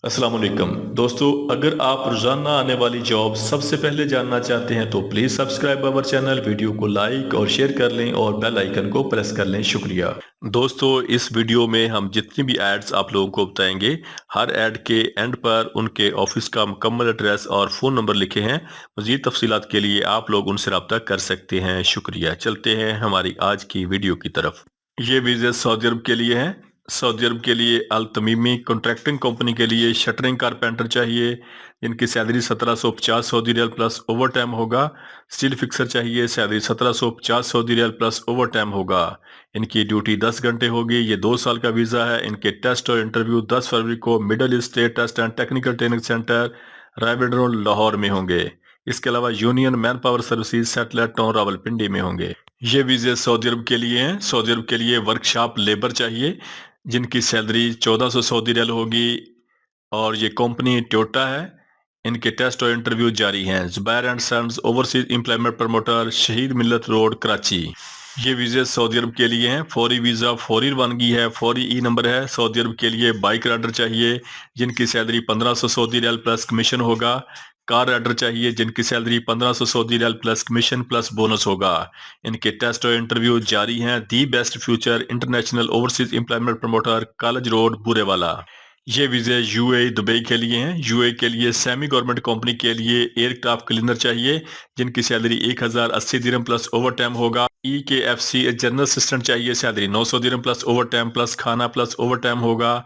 السلام علیکم دوستو، اگر آپ روزانہ آنے والی جاب سب سے پہلے جاننا چاہتے ہیں تو please subscribe our channel, video کو لائک اور شیئر کر لیں اور بیل آئیکن کو پریس کر لیں۔ شکریہ دوستو، اس ویڈیو میں ہم جتنی بھی ایڈز آپ لوگوں کو بتائیں گے، ہر ایڈ کے اینڈ پر ان کے آفس کا مکمل ایڈریس اور فون نمبر لکھے ہیں۔ مزید تفصیلات کے لیے آپ لوگ ان سے رابطہ کر سکتے ہیں۔ شکریہ۔ چلتے ہیں ہماری آج کی ویڈیو کی طرف۔ یہ ویزے سعودی عرب کے لیے ہیں۔ سعودی عرب کے لیے التمیمی کنٹریکٹنگ کمپنی کے لیے شٹرنگ کارپینٹر چاہیے، جن کی سیلری 1750 سعودی ریال پلس اوور ٹائم ہوگا۔ سٹیل فکسر چاہیے، سیلری 1750 سعودی ریال پلس اوور ٹائم ہوگا۔ ان کی ڈیوٹی 10 گھنٹے ہوگی۔ یہ 2 سال کا ویزا ہے۔ ان کے ٹیسٹ اور انٹرویو 10 فروری کو Middle East state test and technical training centre Raiwind road Lahore میں ہوں گے۔ اس کے علاوہ Union man power Services Satellite Town Rawalpindi میں ہوں گے۔ یہ ویزے سعودی عرب کے لیے ہیں۔ سعودی عرب کے لیے ورکشاپ لیبر چاہیے، جن کی سیلری 1400 سعودی ریال ہوگی، اور یہ کمپنی ٹویوٹا ہے۔ ان کے ٹیسٹ اور انٹرویو جاری ہیں۔ Zubair and sons overseas employment promoter, Shaheed Millat road, Karachi. یہ ویزے سعودی عرب کے لیے ہیں۔ فوری ویزا، فوری روانگی ہے، فوری ای نمبر ہے۔ سعودی عرب کے لیے بائک رائڈر چاہیے، جن کی سیلری 1500 سعودی ریال پلس کمیشن ہوگا۔ کار رائڈر چاہیے، جن کی سیلری 1500 سعودی ریال پلس کمیشن پلس بونس ہوگا۔ ان کے ٹیسٹ اور انٹرویو جاری ہیں۔ The best future international overseas employment promoter, college road, Burewala. یہ ویزے یو اے دبئی کے لیے ہیں۔ یو اے کے لیے سیمی گورنمنٹ کمپنی کے لیے ایئر کرافٹ کلینر چاہیے، جن کی سیلری 1080 درہم پلس اوور ٹائم ہوگا۔ E K F C general assistant چاہیے، سیلری 900 درہم پلس اوور ٹائم پلس کھانا پلس اوور ٹائم ہوگا۔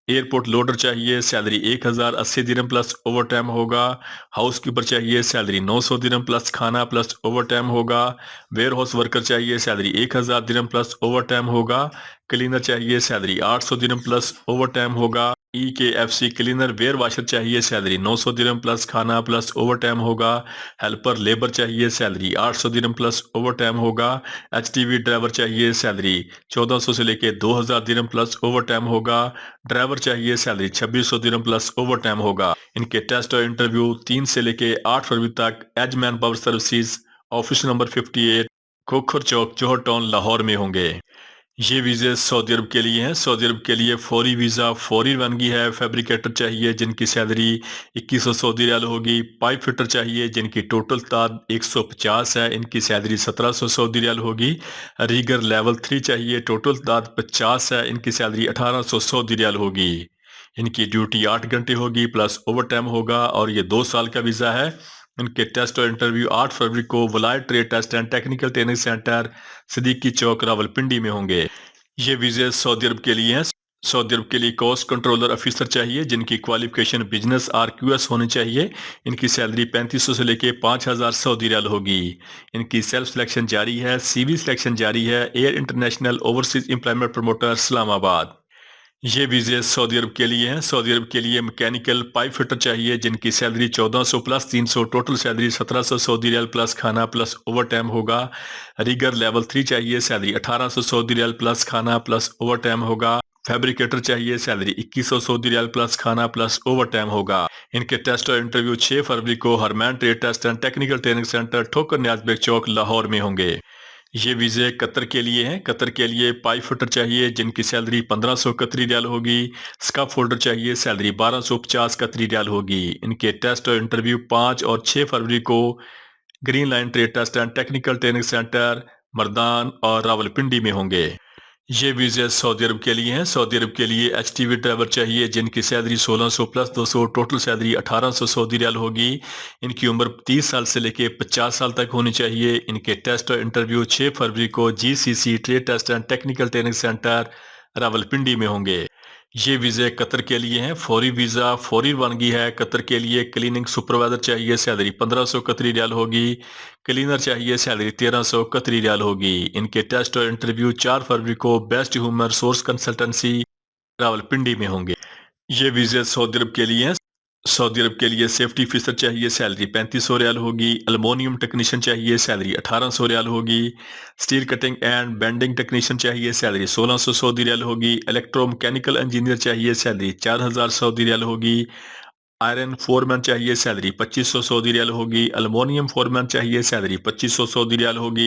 ایئرپورٹ لوڈر چاہیے، سیلری 1080 درہم پلس اوور ٹائم ہوگا۔ ہاؤس کیپر چاہیے، سیلری 900 درہم پلس کھانا پلس اوور ٹائم ہوگا۔ ویئر ہاؤس ورکر چاہیے، سیلری 1000 درہم پلس اوور ٹائم ہوگا۔ کلینر چاہیے، سیلری 800 درہم پلس اوور ٹائم ہوگا۔ E K F C cleaner ware washer چاہیے، سیلری 900 درہم پلس کھانا پلس اوور ٹائم ہوگا۔ ہیلپر لیبر چاہیے، سیلری 800 درہم پلس اوور ٹائم ہوگا۔ ایچ ٹی وی ڈرائیور چاہیے، سیلری 1400 سے لے کے 2000 درہم پلس اوور ٹائم ہوگا۔ ڈرائیور چاہیے، سیلری 2600 درہم پلس اوور ٹائم ہوگا۔ ان کے ٹیسٹ اور انٹرویو 3 سے لے کے 8 فروری تک Edge man power services office number 58 Khokhar Chowk, Johar town, Lahore میں ہوں گے۔ یہ ویزے سعودی عرب کے لیے ہیں۔ سعودی عرب کے لیے فوری ویزا، فوری روانگی ہے۔ فیبریکیٹر چاہیے، جن کی سیلری 2100 سعودی ریال ہوگی۔ پائپ فٹر چاہیے، جن کی ٹوٹل تعداد 150 ہے۔ ان کی سیلری 1700 سعودی ریال ہوگی۔ ریگر لیول 3 چاہیے، ٹوٹل تعداد 50 ہے۔ ان کی سیلری 1800 سعودی ریال ہوگی۔ ان کی ڈیوٹی 8 گھنٹے ہوگی پلس اوور ٹائم ہوگا، اور یہ 2 سال کا ویزا ہے۔ ان کے ٹیسٹ اور انٹرویو 8 فروری کو Wilayat trade test and technical training centre Siddiqui Chowk, Rawalpindi میں ہوں گے۔ یہ ویزے سعودی عرب کے لیے ہیں۔ سعودی عرب کے لیے کاسٹ کنٹرولر افیسر چاہیے، جن کی qualification business R Q S ہونی چاہیے۔ ان کی سیلری 3500 سے لے کے 5000 سعودی ریال ہوگی۔ ان کی سیلف سلیکشن جاری ہے، سی وی سلیکشن جاری ہے۔ Air international overseas employment promoter, Islamabad. یہ ویزے سعودی عرب کے لیے ہیں۔ سعودی عرب کے لیے میکینیکل پائپ فٹر چاہیے، جن کی salary 1400 plus 300، total salary 1700 Saudi ریال پلس کھانا پلس اوور ٹائم ہوگا۔ ریگر لیول 3 چاہیے، سیلری 1800 سعودی ریال پلس کھانا پلس اوور ٹائم ہوگا۔ فیبریکیٹر چاہیے، سیلری 2100 سعودی ریال پلس کھانا پلس اوور ٹائم ہوگا۔ ان کے ٹیسٹ اور انٹرویو 6 فروری کو Harmain trade test and technical training centre Thokar Niaz bag چوک، لاہور میں ہوں گے۔ یہ ویزے قطر کے لیے ہیں۔ قطر کے لیے پائپ فٹر چاہیے، جن کی سیلری 1500 قطری ریال ہوگی۔ سکاف ہولڈر چاہیے، سیلری 1250 قطری ریال ہوگی۔ ان کے ٹیسٹ اور انٹرویو 5 اور 6 فروری کو green line trade test and technical training centre Mardan اور راولپنڈی میں ہوں گے۔ یہ ویزے سعودی عرب کے لیے ہیں۔ سعودی عرب کے لیے ایچ ٹی وی ڈرائیور چاہیے، جن کی salary 1600 plus 200، total salary 1800 Saudi ریال ہوگی۔ ان کی عمر 30 سال سے لے کے 50 سال تک ہونی چاہیے۔ ان کے ٹیسٹ اور انٹرویو 6 فروری کو G C C trade test and technical training centre Rawalpindi میں ہوں گے۔ یہ ویزے قطر کے لیے ہیں۔ فوری ویزا، فوری روانگی ہے۔ قطر کے لیے کلیننگ سپروائزر چاہیے، سیلری 1500 قطری ریال ہوگی۔ کلینر چاہیے، سیلری 1300 قطری ریال ہوگی۔ ان کے ٹیسٹ اور انٹرویو 4 فروری کو best human resource consultancy Rawalpindi میں ہوں گے۔ یہ ویزے سعودی عرب کے لیے ہیں۔ سعودی عرب کے لیے سیفٹی آفیسر چاہیے، سیلری 3500 ریال ہوگی۔ المونیم ٹیکنیشین چاہیے، سیلری 1800 ریال ہوگی۔ Steel cutting and bending technician چاہیے، سیلری 1600 سعودی ریال ہوگی۔ الیکٹرو میکینیکل انجینئر چاہیے، سیلری 4000 سعودی ریال ہوگی۔ آئرن فورمین چاہیے، سیلری 2500 سعودی ریال ہوگی۔ المونیم فورمین چاہیے، سیلری 2500 سعودی ریال ہوگی۔